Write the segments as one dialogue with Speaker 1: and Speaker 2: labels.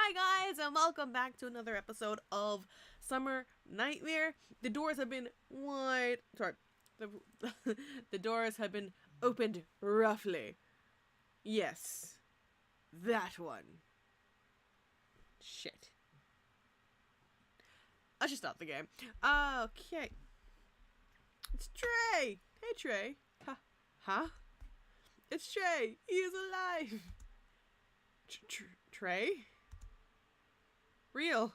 Speaker 1: Hi guys, and welcome back to another episode of Summer Nightmare. The doors have been wide. Sorry, the doors have been opened roughly. Yes, that one. Shit. I should stop the game. Okay. It's Trey. Hey Trey. Huh? It's Trey. He is alive. Trey? Real.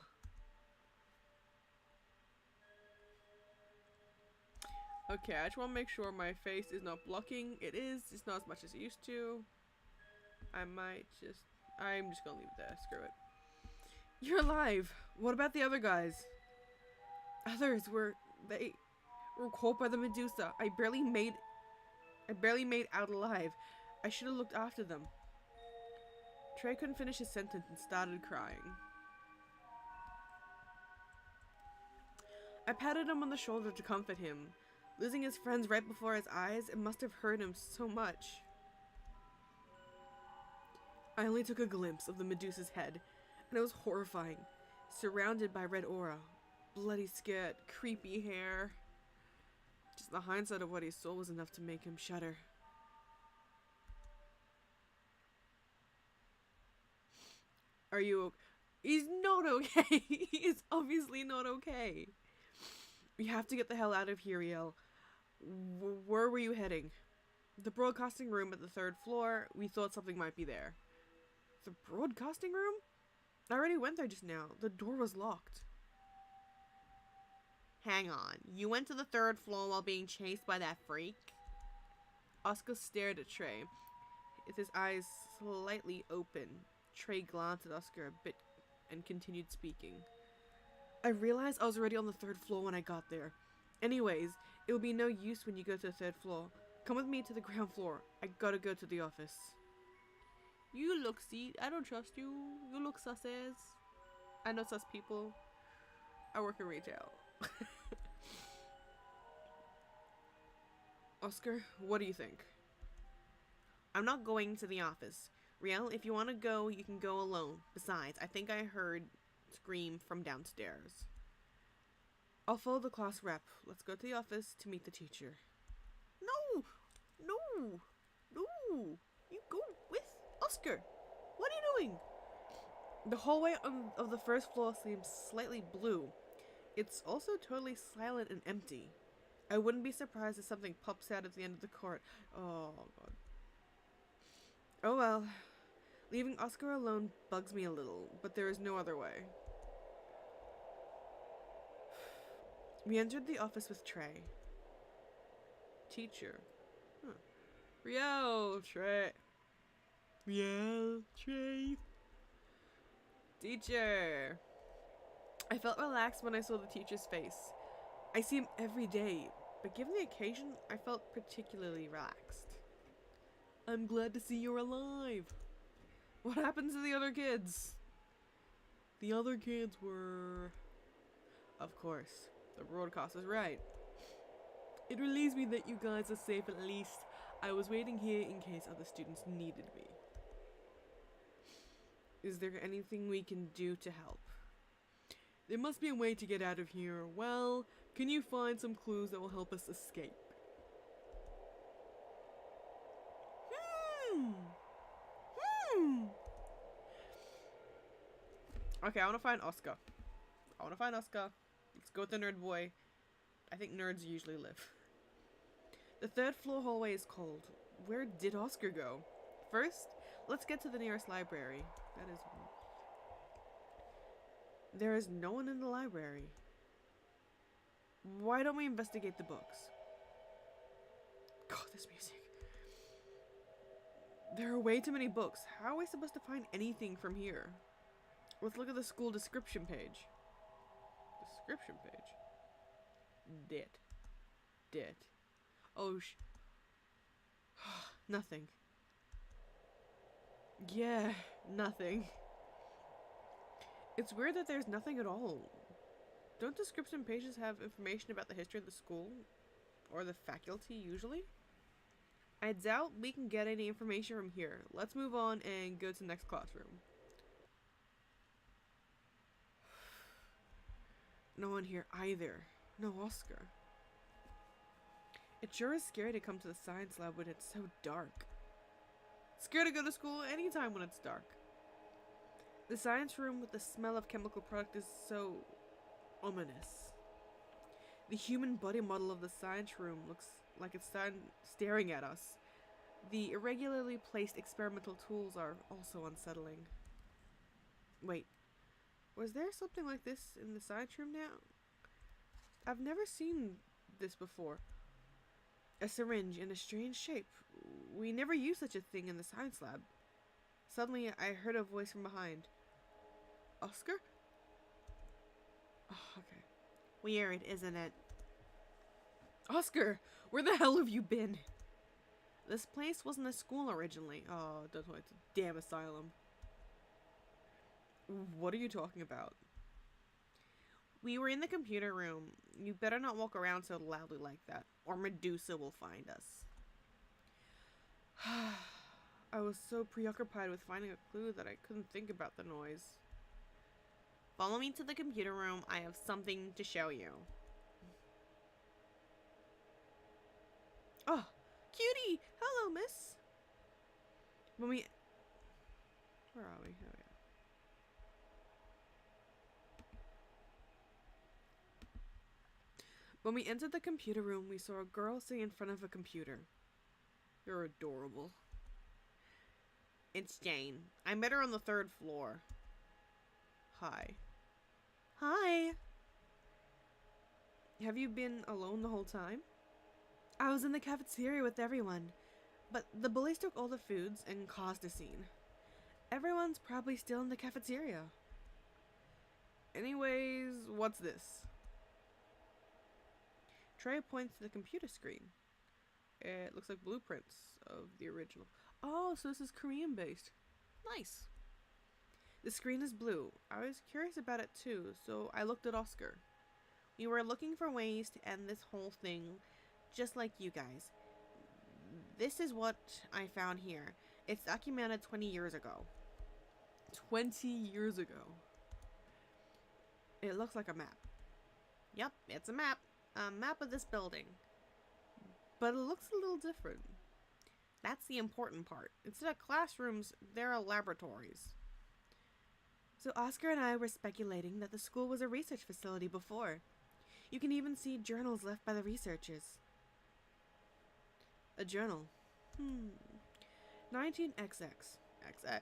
Speaker 1: Okay, I just want to make sure my face is not blocking. It is. It's not as much as it used to. I'm just gonna leave it there. Screw it. You're alive. What about the other guys? They were caught by the Medusa. I barely made out alive. I should have looked after them. Trey couldn't finish his sentence and started crying. I patted him on the shoulder to comfort him. Losing his friends right before his eyes, it must have hurt him so much. I only took a glimpse of the Medusa's head, and it was horrifying. Surrounded by red aura, bloody skirt, creepy hair. Just the hindsight of what he saw was enough to make him shudder. Are you okay? He's not okay. He is obviously not okay. We have to get the hell out of here, Riel. Where were you heading? The broadcasting room at the 3rd floor. We thought something might be there. The broadcasting room? I already went there just now. The door was locked. Hang on. You went to the 3rd floor while being chased by that freak? Oscar stared at Trey, with his eyes slightly open. Trey glanced at Oscar a bit and continued speaking. I realized I was already on the 3rd floor when I got there. Anyways, it will be no use when you go to the 3rd floor. Come with me to the ground floor. I gotta go to the office. You look I don't trust you. You look sus as. I know sus people. I work in retail. Oscar, what do you think? I'm not going to the office. Riel, if you want to go, you can go alone. Besides, I think I heard scream from downstairs. I'll follow the class rep. Let's go to the office to meet the teacher. No! No! No! You go with Oscar! What are you doing? The hallway of the 1st floor seems slightly blue. It's also totally silent and empty. I wouldn't be surprised if something pops out at the end of the court. Oh, God. Oh well. Leaving Oscar alone bugs me a little, but there is no other way. We entered the office with Trey. Teacher. Huh. Riel, Trey. Riel, Trey. Teacher. I felt relaxed when I saw the teacher's face. I see him every day, but given the occasion, I felt particularly relaxed. I'm glad to see you're alive. What happened to the other kids? The other kids were... Of course, the broadcast is right. It relieves me that you guys are safe at least. I was waiting here in case other students needed me. Is there anything we can do to help? There must be a way to get out of here. Well, can you find some clues that will help us escape? Okay, I want to find Oscar. Let's go with the nerd boy. I think nerds usually live. The 3rd floor hallway is cold. Where did Oscar go? First, let's get to the nearest library. There is no one in the library. Why don't we investigate the books? God, this music. There are way too many books. How are we supposed to find anything from here? Let's look at the school description page. Description page? Dit. Oh, nothing. Yeah, nothing. It's weird that there's nothing at all. Don't description pages have information about the history of the school? Or the faculty, usually? I doubt we can get any information from here. Let's move on and go to the next classroom. No one here either. No Oscar. It sure is scary to come to the science lab when it's so dark. Scared to go to school anytime when it's dark. The science room with the smell of chemical product is so ominous. The human body model of the science room looks like it's staring at us. The irregularly placed experimental tools are also unsettling. Wait, was there something like this in the science room now? I've never seen this before. A syringe in a strange shape. We never used such a thing in the science lab. Suddenly, I heard a voice from behind. Oscar? Oh, okay. Weird, isn't it? Oscar, where the hell have you been? This place wasn't a school originally. Oh, that's why it's a damn asylum. What are you talking about? We were in the computer room. You better not walk around so loudly like that, or Medusa will find us. I was so preoccupied with finding a clue that I couldn't think about the noise. Follow me to the computer room. I have something to show you. Oh, cutie! Hello, miss! When we... Where are we? Oh, yeah. When we entered the computer room, we saw a girl sitting in front of a computer. You're adorable. It's Jane. I met her on the 3rd floor. Hi. Hi! Have you been alone the whole time? I was in the cafeteria with everyone, but the bullies took all the foods and caused a scene. Everyone's probably still in the cafeteria. Anyways, what's this? Trey points to the computer screen. It looks like blueprints of the original. Oh, so this is Korean based. Nice. The screen is blue. I was curious about it too, so I looked at Oscar. We were looking for ways to end this whole thing, just like you guys. This is what I found here. It's documented 20 years ago. 20 years ago. It looks like a map. Yep, it's a map. A map of this building. But it looks a little different. That's the important part. Instead of classrooms, there are laboratories. So Oscar and I were speculating that the school was a research facility before. You can even see journals left by the researchers. A journal. 19XX. XX.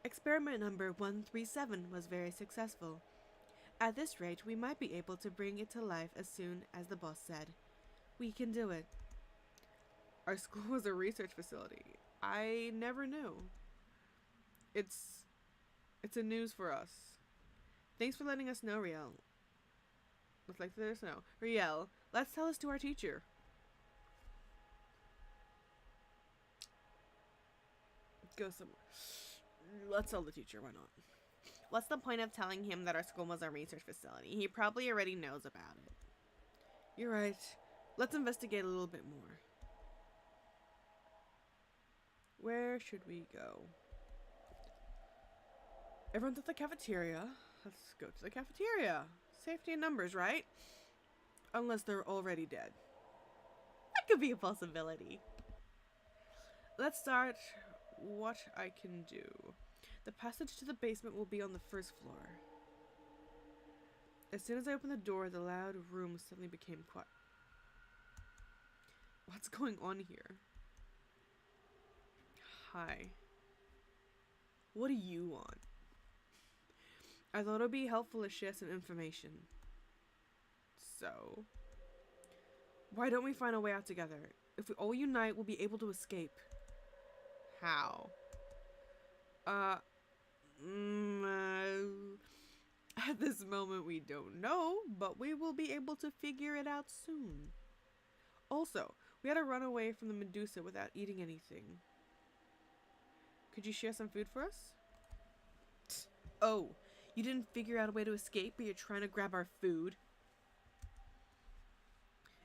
Speaker 1: Experiment number 137 was very successful. At this rate, we might be able to bring it to life as soon as the boss said. We can do it. Our school was a research facility. I never knew. It's a news for us. Thanks for letting us know, Riel. Let's let us know. Riel, let's tell this to our teacher. Go somewhere. Let's tell the teacher, why not? What's the point of telling him that our school was a research facility? He probably already knows about it. You're right. Let's investigate a little bit more. Where should we go? Everyone's at the cafeteria. Let's go to the cafeteria. Safety in numbers, right? Unless they're already dead. That could be a possibility. Let's start what I can do. The passage to the basement will be on the 1st floor. As soon as I opened the door, the loud room suddenly became quiet. What's going on here? Hi. What do you want? I thought it would be helpful to share some information. So? Why don't we find a way out together? If we all unite, we'll be able to escape. How? At this moment we don't know, but we will be able to figure it out soon. Also, we had to run away from the Medusa without eating anything. Could you share some food for us? Oh, you didn't figure out a way to escape, but you're trying to grab our food?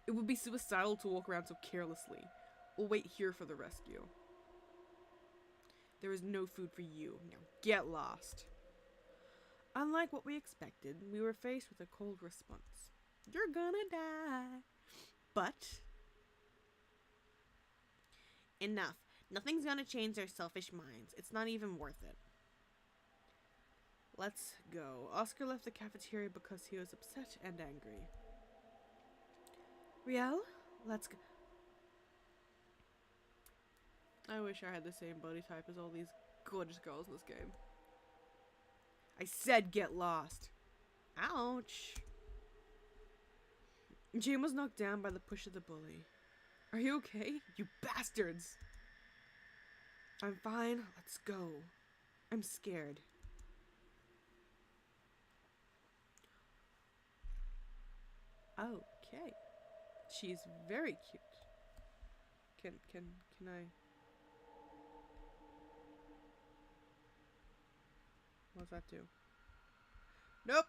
Speaker 1: It would be suicidal to walk around so carelessly. We'll wait here for the rescue. There is no food for you. Now get lost. Unlike what we expected, we were faced with a cold response. You're gonna die. But enough. Nothing's gonna change their selfish minds. It's not even worth it. Let's go. Oscar left the cafeteria because he was upset and angry. Riel, let's go. I wish I had the same body type as all these gorgeous girls in this game. I said get lost. Ouch. Jane was knocked down by the push of the bully. Are you okay? You bastards! I'm fine. Let's go. I'm scared. Okay. She's very cute. Can I? What's that do? Nope.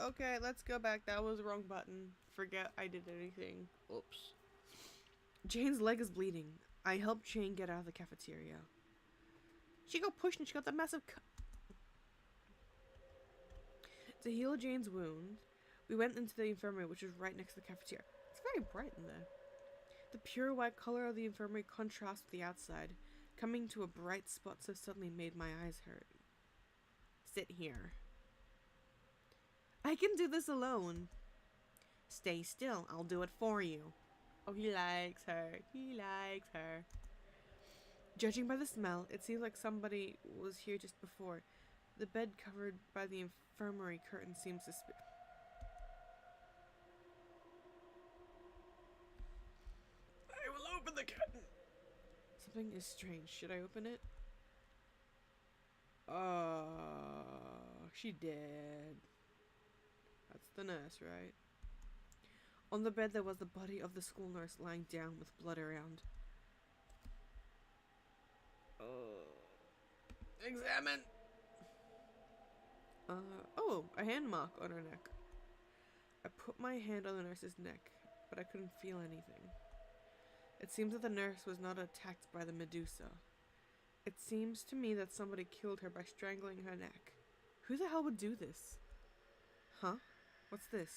Speaker 1: Okay, let's go back. That was the wrong button. Forget I did anything. Oops. Jane's leg is bleeding. I helped Jane get out of the cafeteria. She got pushed and she got that massive cut. To heal Jane's wound, we went into the infirmary, which was right next to the cafeteria. It's very bright in there. The pure white color of the infirmary contrasts with the outside, coming to a bright spot so suddenly made my eyes hurt. Sit here. I can do this alone. Stay still. I'll do it for you. Oh, he likes her. He likes her. Judging by the smell, it seems like somebody was here just before. The bed covered by the infirmary curtain seems suspicious. I will open the curtain. Something is strange. Should I open it? She did. That's the nurse, right? On the bed there was the body of the school nurse lying down with blood around. Examine. Oh, a hand mark on her neck. I put my hand on the nurse's neck, but I couldn't feel anything. It seems that the nurse was not attacked by the Medusa. It seems to me that somebody killed her by strangling her neck. Who the hell would do this? Huh? What's this?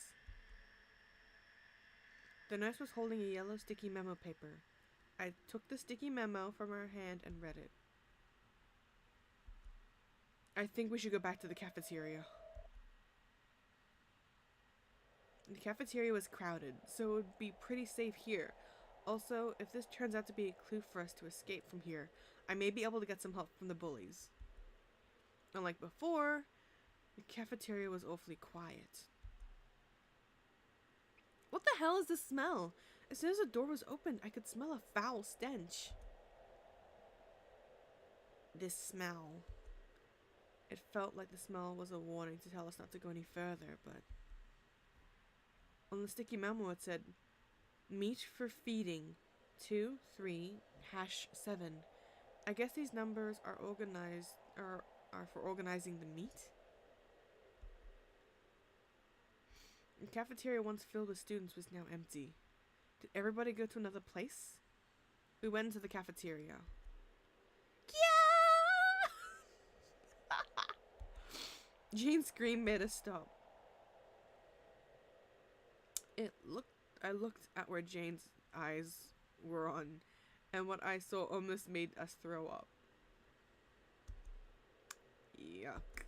Speaker 1: The nurse was holding a yellow sticky memo paper. I took the sticky memo from her hand and read it. I think we should go back to the cafeteria. The cafeteria was crowded, so it would be pretty safe here. Also, if this turns out to be a clue for us to escape from here, I may be able to get some help from the bullies. Unlike before, the cafeteria was awfully quiet. What the hell is this smell? As soon as the door was opened, I could smell a foul stench. This smell. It felt like the smell was a warning to tell us not to go any further, but... On the sticky memo it said, meat for feeding, 23-7. I guess these numbers are organized, are for organizing the meat? The cafeteria once filled with students was now empty. Did everybody go to another place? We went into the cafeteria. Jane's scream made us stop. I looked at where Jane's eyes were on, and what I saw almost made us throw up. Yuck.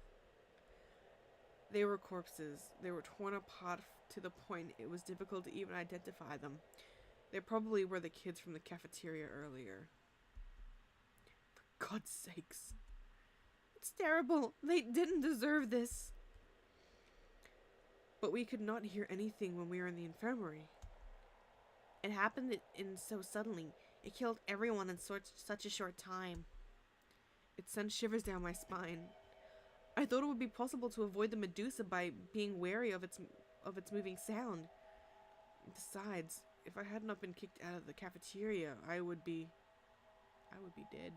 Speaker 1: They were corpses. They were torn apart to the point it was difficult to even identify them. They probably were the kids from the cafeteria earlier. For God's sakes. It's terrible. They didn't deserve this. But we could not hear anything when we were in the infirmary. It happened in so suddenly. It killed everyone in such a short time. It sent shivers down my spine. I thought it would be possible to avoid the Medusa by being wary of its moving sound. Besides, if I had not been kicked out of the cafeteria, I would be dead.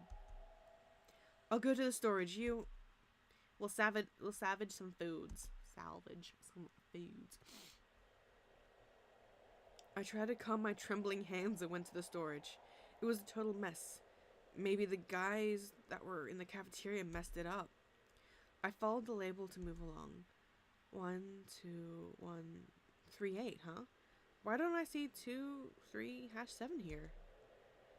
Speaker 1: I'll go to the storage. We'll salvage some foods. Salvage some foods. I tried to calm my trembling hands and went to the storage. It was a total mess. Maybe the guys that were in the cafeteria messed it up. I followed the label to move along. 12138, huh? Why don't I see 23-7 here?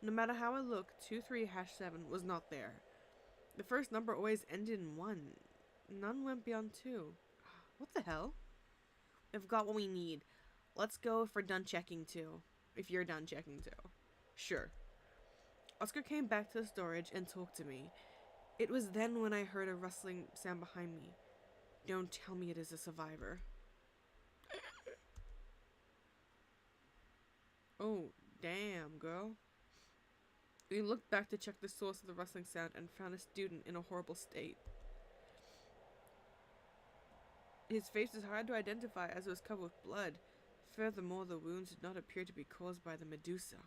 Speaker 1: No matter how I looked, 23-7 was not there. The first number always ended in 1. None went beyond 2. What the hell? We've got what we need. Let's go if we're done checking too. If you're done checking too. Sure. Oscar came back to the storage and talked to me. It was then when I heard a rustling sound behind me. Don't tell me it is a survivor. Oh, damn, girl. We looked back to check the source of the rustling sound and found a student in a horrible state. His face was hard to identify as it was covered with blood. Furthermore, the wounds did not appear to be caused by the Medusa.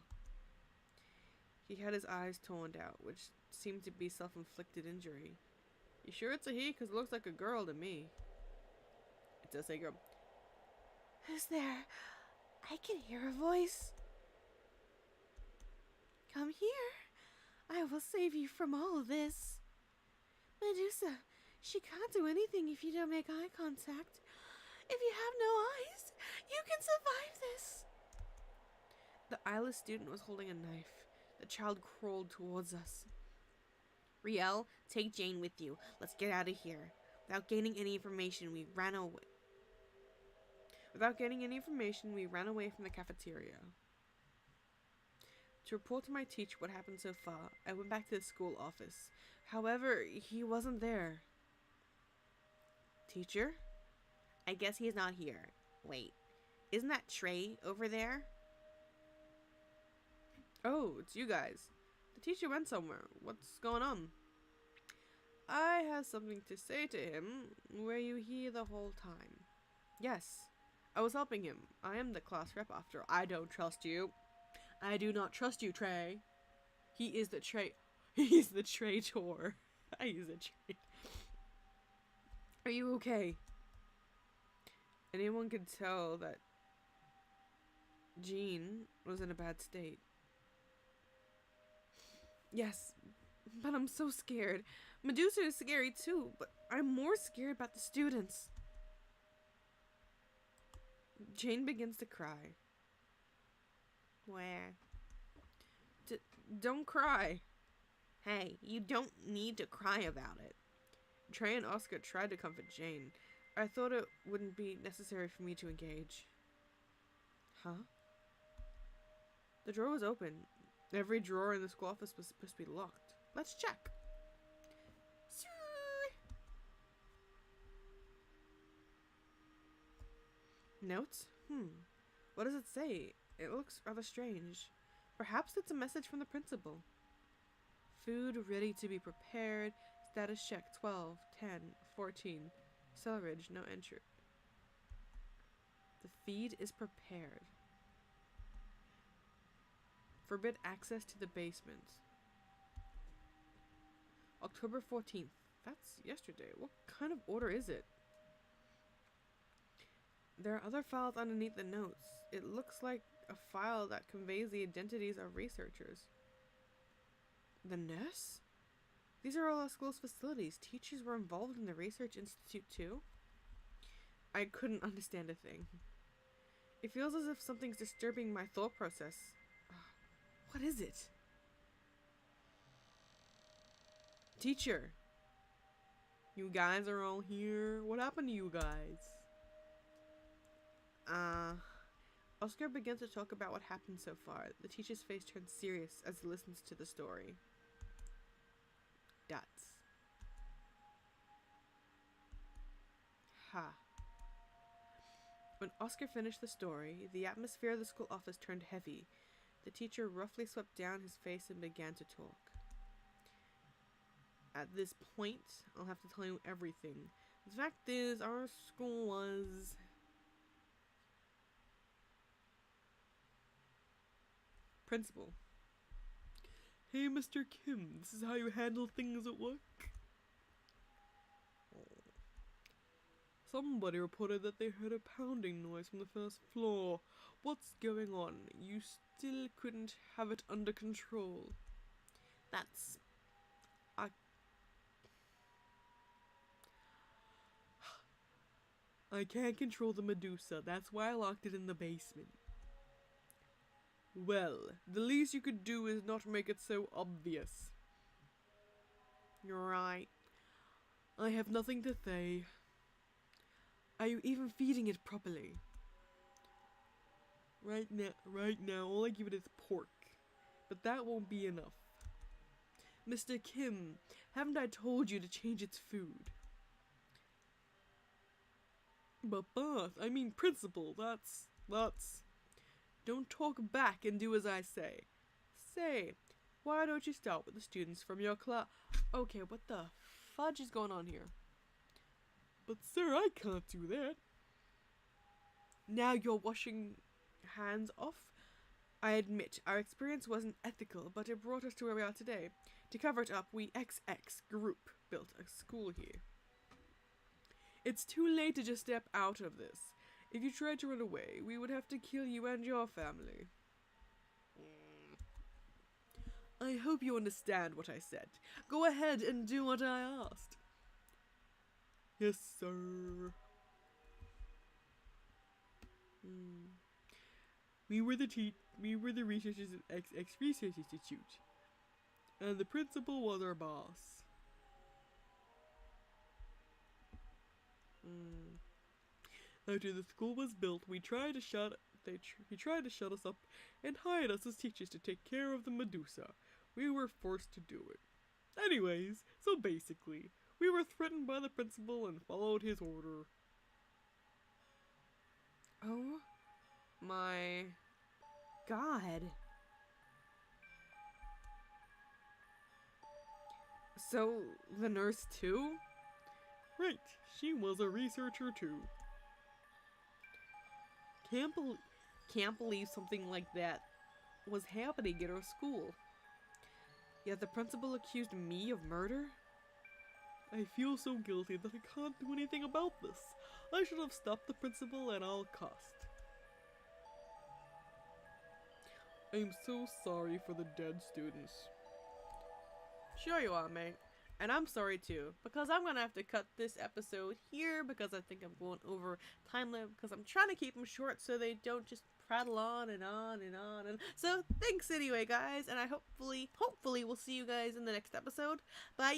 Speaker 1: He had his eyes torn out, which seemed to be self-inflicted injury. You sure it's a he? Because it looks like a girl to me. It does say girl.
Speaker 2: Who's there? I can hear a voice. Come here. I will save you from all of this. Medusa, she can't do anything if you don't make eye contact. If you have no eyes, you can survive this.
Speaker 1: The eyeless student was holding a knife. The child crawled towards us. Riel, take Jane with you. Let's get out of here. Without gaining any information, we ran away from the cafeteria. To report to my teacher what happened so far, I went back to the school office. However, he wasn't there. Teacher? I guess he's not here. Wait, isn't that Trey over there? Oh, it's you guys. The teacher went somewhere. What's going on? I have something to say to him. Were you here the whole time? Yes. I was helping him. I am the class rep after all. I don't trust you. I do not trust you, Trey. He is the Trey. He's the traitor. I use a Trey. Are you okay? Anyone could tell that Jean was in a bad state. Yes, but I'm so scared. Medusa is scary too, but I'm more scared about the students. Jane begins to cry. Where? Don't cry. Hey, you don't need to cry about it. Trey and Oscar tried to comfort Jane. I thought it wouldn't be necessary for me to engage. Huh? The drawer was open. Every drawer in the school office was supposed to be locked. Let's check. Notes? What does it say? It looks rather strange. Perhaps it's a message from the principal. Food ready to be prepared. Status check 12, 10, 14. Cellarage, no entry. The feed is prepared. Forbid access to the basement. October 14th. That's yesterday. What kind of order is it? There are other files underneath the notes. It looks like a file that conveys the identities of researchers. The nurse? These are all our school's facilities. Teachers were involved in the research institute too? I couldn't understand a thing. It feels as if something's disturbing my thought process. What is it? Teacher! You guys are all here? What happened to you guys? Oscar begins to talk about what happened so far. The teacher's face turns serious as he listens to the story. Dots. Ha. When Oscar finished the story, the atmosphere of the school office turned heavy. The teacher roughly swept down his face and began to talk. At this point, I'll have to tell you everything. The fact is, our school was... Principal. Hey, Mr. Kim, this is how you handle things at work? Somebody reported that they heard a pounding noise from the first floor. What's going on? You still couldn't have it under control. That's... I can't control the Medusa. That's why I locked it in the basement. Well, the least you could do is not make it so obvious. You're right. I have nothing to say. Are you even feeding it properly? Right now, all I give it is pork. But that won't be enough. Mr. Kim, haven't I told you to change its food? But boss, I mean principal, that's... Don't talk back and do as I say. Say, why don't you start with the students from your class? Okay, what the fudge is going on here? But sir, I can't do that. Now you're washing hands off? I admit, our experience wasn't ethical, but it brought us to where we are today. To cover it up, we XX group built a school here. It's too late to just step out of this. If you tried to run away, we would have to kill you and your family. I hope you understand what I said. Go ahead and do what I asked. Yes, sir. We were the researchers at XX Research Institute, and the principal was our boss. After the school was built, he tried to shut us up and hired us as teachers to take care of the Medusa. We were forced to do it. Anyways, so basically, we were threatened by the principal and followed his order. Oh my God. So, the nurse too? Right, she was a researcher too. Can't believe something like that was happening at our school. Yet the principal accused me of murder? I feel so guilty that I can't do anything about this. I should have stopped the principal at all cost. I'm so sorry for the dead students. Sure you are, mate. And I'm sorry too, because I'm gonna have to cut this episode here because I think I'm going over time limit because I'm trying to keep them short so they don't just prattle on and on and on. And so thanks anyway, guys, and I hopefully we'll see you guys in the next episode. Bye.